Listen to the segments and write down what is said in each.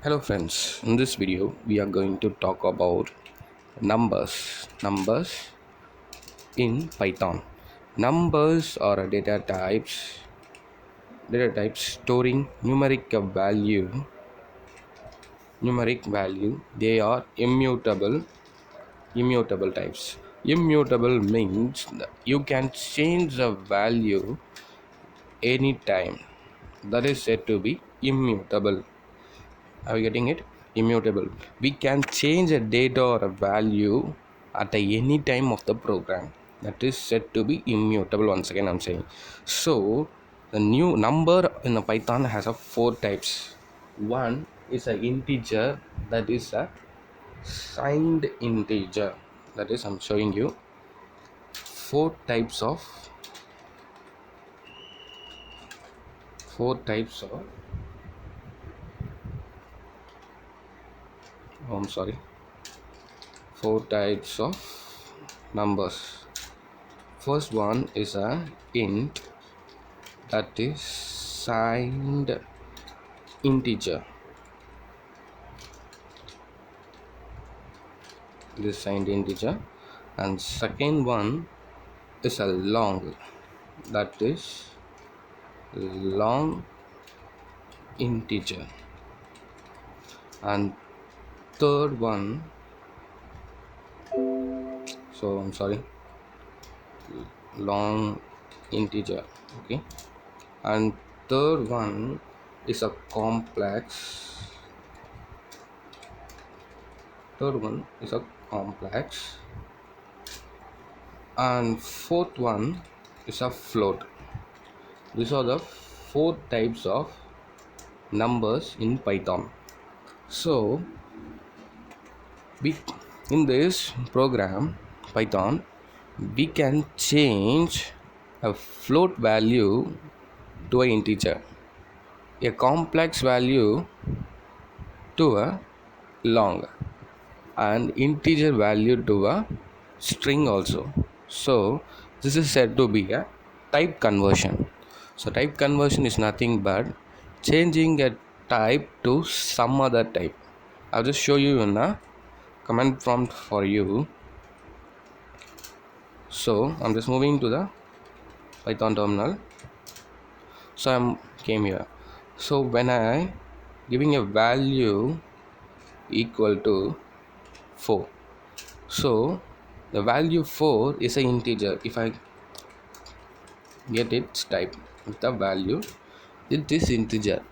Hello friends, in this video we are going to talk about numbers in Python. Numbers are data types storing numeric value. They are immutable types. Immutable means that you can change the value anytime. That is said to be immutable. Are you getting it? Immutable. We can change a data or a value at any time of the program. That is said to be immutable. Once again, I'm saying. So the new number in the Python has a four types. One is an integer, that is a signed integer. That is, I'm showing you four types of four types of. Oh, I'm sorry. Four types of numbers. First one is a int, that is signed integer. This signed integer. And second one is a long, that is long integer. And third one, so I'm sorry, long integer. Okay. And third one is a complex. Third one is a complex. And fourth one is a float. These are the four types of numbers in Python. So we, in this program Python, we can change a float value to an integer, a complex value to a long, and integer value to a string also. So this is said to be a type conversion. So type conversion is nothing but changing a type to some other type. I'll just show you in a command prompt for you. So I'm just moving to the Python terminal. So I'm came here. So when I giving a value equal to 4, so the value 4 is an integer. If I get its type with the value, it is integer.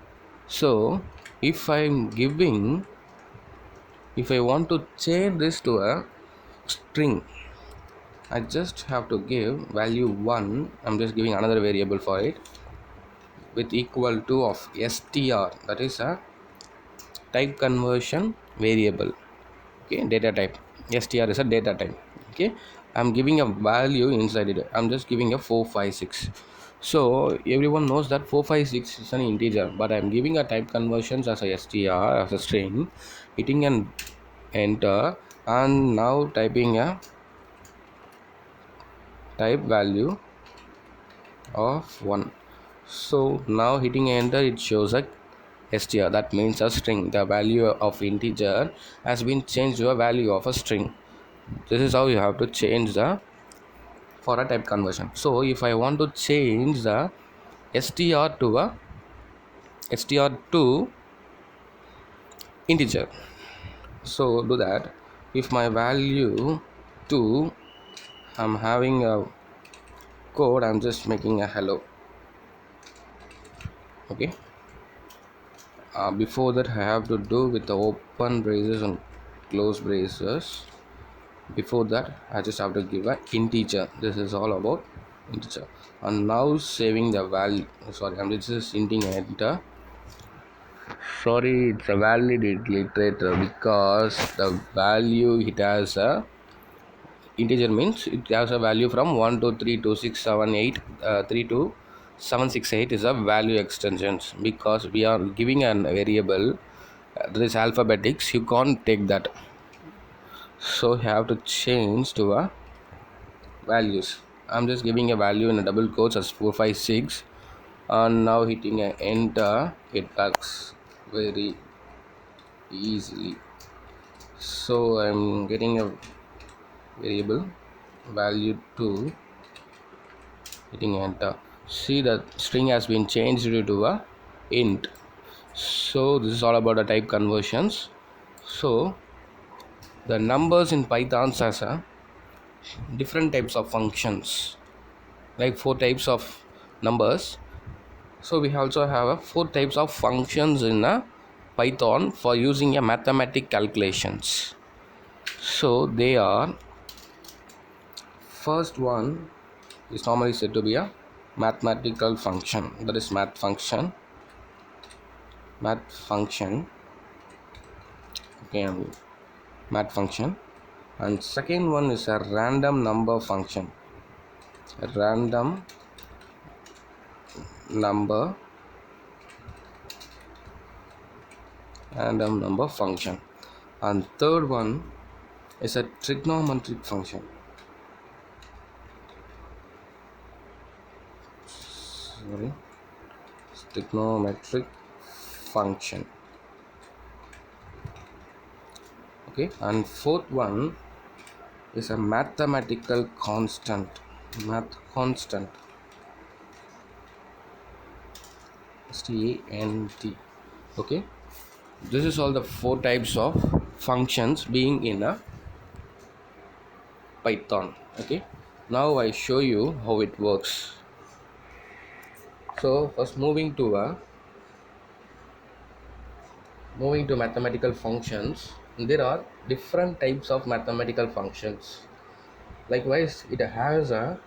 So if I want to change this to a string, I just have to give value 1. I'm just giving another variable for it with equal to of str, that is a type conversion variable. Okay, data type. Str is a data type. Okay, I'm giving a value inside it. I'm just giving a 456. So everyone knows that 456 is an integer, but I'm giving a type conversions as a str, as a string, hitting an enter, and now typing a type value of 1. So now hitting enter, it shows a str, that means a string. The value of integer has been changed to a value of a string. This is how you have to change the for a type conversion. So if I want to change the str to a str to integer, so do that. If my value 2, I'm having a code, I'm just making a hello. Okay, before that I have to do with the open braces and close braces. Before that I just have to give an integer. This is all about integer. And now saving the value, sorry, I'm just hinting enter. Sorry, it's a valid iterator because the value it has a integer, means it has a value from 1 to 3 to 6 7 8 3 to 768 is a value extensions, because we are giving an variable that is alphabetics. You can't take that, so you have to change to a values. I'm just giving a value in a double quotes as 456, and now hitting a enter, it works very easily. So I'm getting a variable value 2, hitting enter. See, the string has been changed to a int. So this is all about the type conversions. So the numbers in Python has a different types of functions, like 4 types of numbers. So we also have a 4 types of functions in a Python for using a mathematic calculations. So they are, first one is normally said to be a mathematical function, that is math function, okay, math function. And second one is a random number function, a number random number function. And third one is a trigonometric function, sorry, trigonometric function, okay. And fourth one is a mathematical constant, math constant, STANT, okay. This is all the 4 types of functions being in a Python, okay. Now I show you how it works. So first, moving to mathematical functions, there are different types of mathematical functions. Likewise, it has a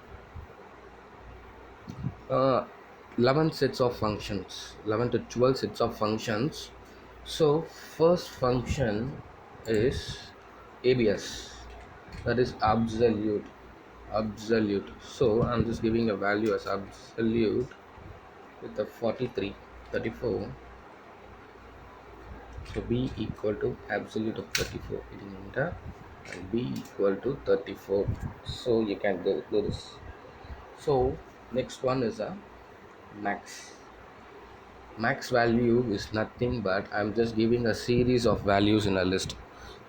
uh, 11 sets of functions, 11 to 12 sets of functions. So first function is ABS, that is absolute. So I'm just giving a value as absolute with the 43, 34. So b equal to absolute of 34, hitting enter, and b equal to 34. So you can do this. So next one is a max value is nothing but I'm just giving a series of values in a list.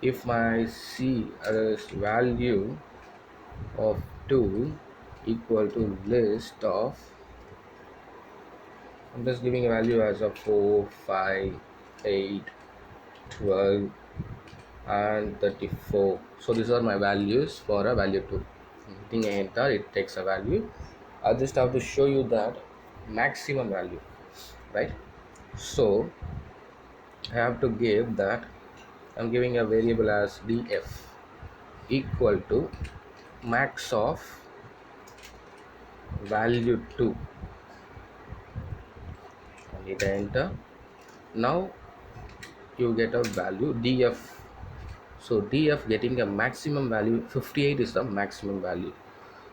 If my C is value of 2 equal to list of, I'm just giving a value as of 4, 5, 8, 12 and 34. So these are my values for a value 2. Hitting enter, it takes a value. I just have to show you that maximum value, right? So I have to give that, I'm giving a variable as df equal to max of value 2, and hit enter. Now you get a value df. So df getting a maximum value 58 is the maximum value.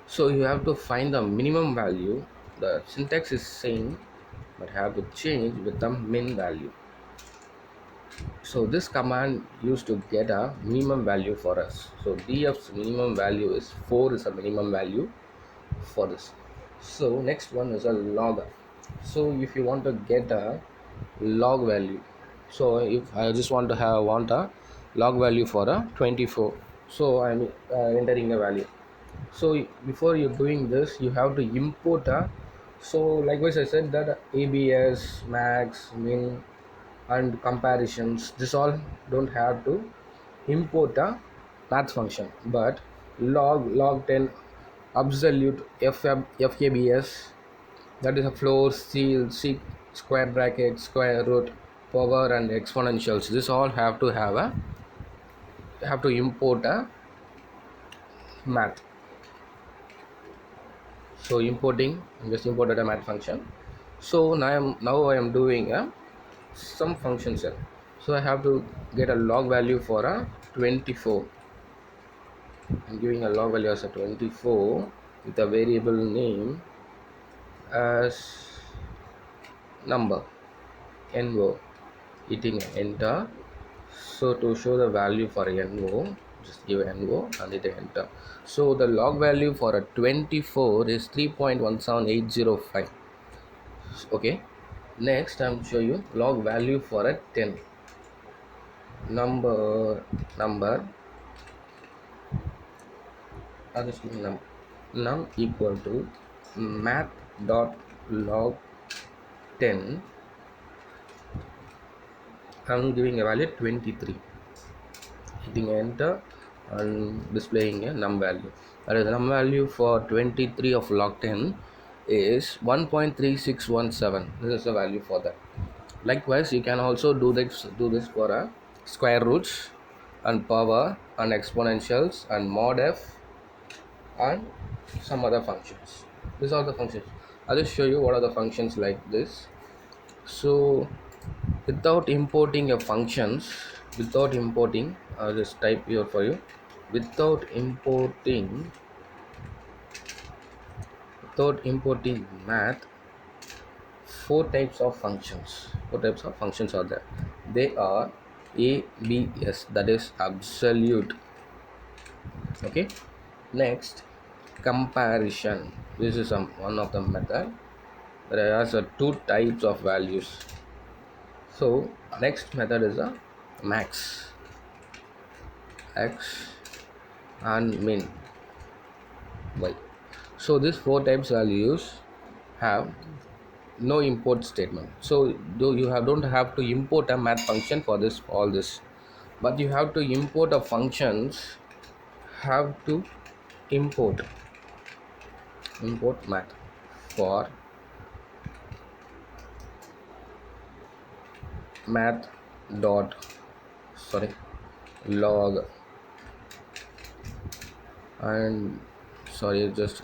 So you have to find the minimum value. The syntax is same but have to change with the min value. So this command used to get a minimum value for us. So df's minimum value is 4, is a minimum value for this. So next one is a logger. So if you want to get a log value, so if I just want a log value for a 24, so I'm entering a value. So before you're doing this, you have to import a, so likewise I said that abs, max, min and comparisons, this all don't have to import a math function. But log 10, absolute, fabs, that is a floor, seal, sec, square bracket, square root, power and exponentials, this all have to import a math. So importing, just imported a math function. So now I am doing some functions here. So I have to get a log value for a 24. I'm giving a log value as a 24 with a variable name as number, no, hitting enter. So to show the value for no, just give no and hit enter. So the log value for a 24 is 3.17805. Okay, next I'm show you log value for a 10. number num equal to math dot log 10. I'm giving a value 23, hitting enter and displaying a num value. That is, the num value for 23 of log 10 is 1.3617. This is the value for that. Likewise, you can also do this for a square roots and power and exponentials and mod f and some other functions. These are the functions. I'll just show you what are the functions like this. So without importing a functions, I'll just type here for you. Without importing math, four types of functions are there. They are ABS, that is absolute. Okay, next, comparison. This is one of the method that has two types of values. So next method is a max, x, and min, y. So these four types values have no import statement. So though you don't have to import a math function for this all this, but you have to import a functions. Have to import math for math dot log, and just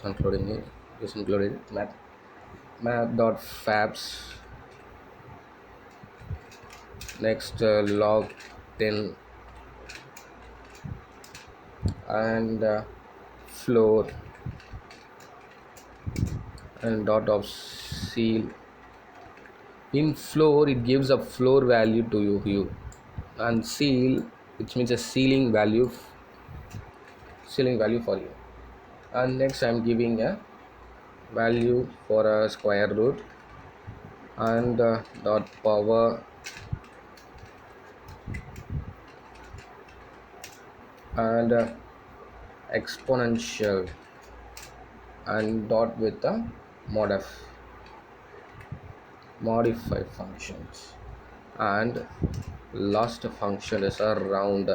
included math dot fabs. Next, log 10 and floor and dot of seal. In floor, it gives a floor value to you, and seal, which means a ceiling value for you. And next, I'm giving a value for a square root and dot power and exponential and dot with the modify functions. And last function is a round.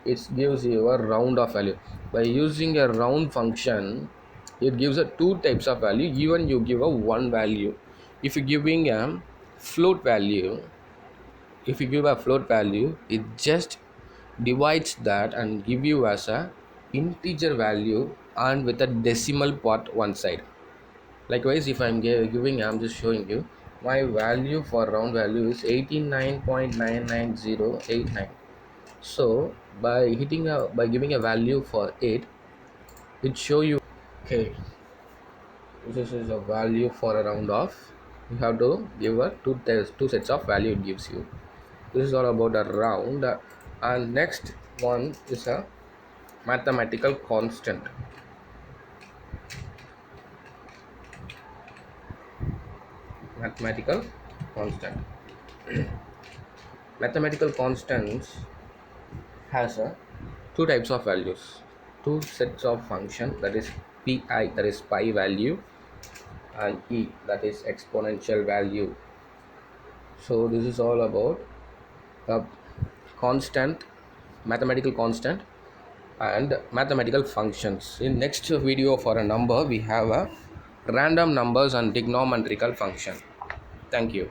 It gives you a round of value. By using a round function, it gives a two types of value. Even you give a one value. If you're giving a float value, it just divides that and give you as a integer value and with a decimal part one side. Likewise, if I'm just showing you my value for round value is 89.99089. So by giving a value for it show you, okay, this is a value for a round off. You have to give a two sets of value it gives you. This is all about a round. And next one is a mathematical constant. Mathematical constants has two types of values, two sets of function, that is pi, that is pi value, and e, that is exponential value. So this is all about a mathematical constant and mathematical functions. In next video for a number, we have a random numbers and trigonometrical function. Thank you.